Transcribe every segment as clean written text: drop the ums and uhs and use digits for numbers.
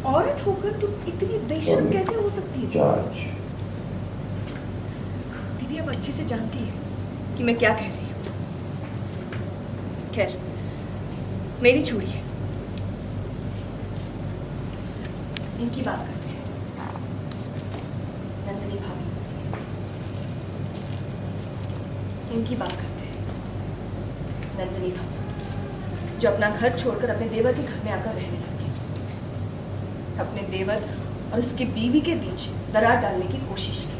औरत होकर तुम इतनी बेशर्म कैसे हो सकती हो? जॉर्ज, दीदी अब अच्छे से जानती है कि मैं क्या कह रही हूँ। खैर, मेरी छोड़िए, इनकी बात करते हैं। नंदिनी भाभी, इनकी बात करते हैं। नंदिनी भाभी जो अपना घर छोड़कर अपने देवर के घर में आकर रहने लगी, अपने देवर और उसकी बीवी के बीच दरार डालने की कोशिश की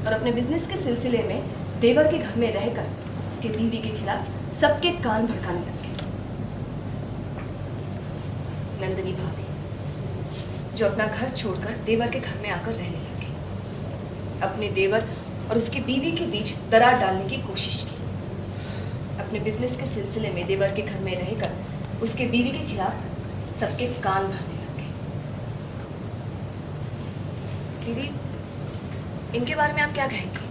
और अपने बिजनेस के सिलसिले में देवर के घर में रहकर उसके बीवी के खिलाफ सबके कान भड़काने लगी। नंदिनी भाभी जो अपना घर छोड़कर देवर के घर में आकर रहने लगी, अपने देवर और उसके बीवी के बीच दरार डालने की कोशिश की, अपने बिजनेस के सिलसिले में देवर के घर में रहकर उसके बीवी के खिलाफ सबके कान भरने लग गई। दीदी, इनके बारे में आप क्या कहेंगे?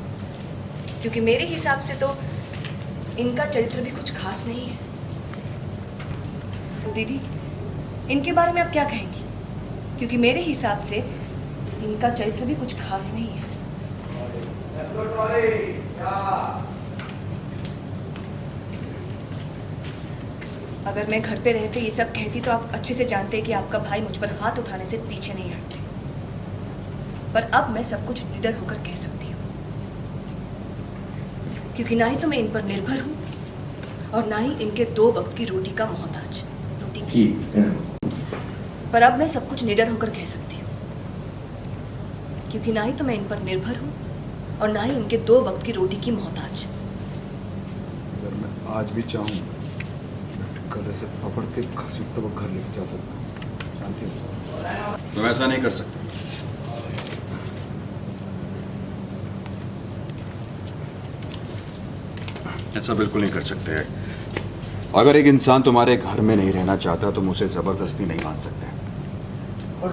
क्योंकि मेरे हिसाब से तो इनका चरित्र भी कुछ खास नहीं है। तो दीदी, इनके बारे में आप क्या कहेंगी? क्योंकि मेरे हिसाब से इनका चरित्र भी कुछ खास नहीं है। अगर मैं घर पे रहते ये सब कहती तो आप अच्छे से जानते कि आपका भाई मुझ पर हाथ उठाने से पीछे नहीं हटते। पर अब मैं सब कुछ निडर होकर कह सकती हूँ, क्योंकि ना ही तो मैं इन पर निर्भर हूँ और ना ही इनके 2 वक्त की रोटी का मोहताज। रोटी की पर अब मैं सब कुछ निडर होकर कह सकती हूँ, क्योंकि ना ही तो मैं इन पर निर्भर हूँ और ना ही इनके 2 वक्त की रोटी की मोहताज। अगर मैं आज भी चाहूँ गले से पकड़ के घसीट तो वो घर लेके जा सकता हूँ। जानती हो? तुम ऐसा नहीं कर सकते। ऐसा बिल्कुल नहीं कर सकते। अगर एक इंसान तुम्हारे घर में नहीं रहना चाहता तुम उसे जबरदस्ती नहीं मान सकते।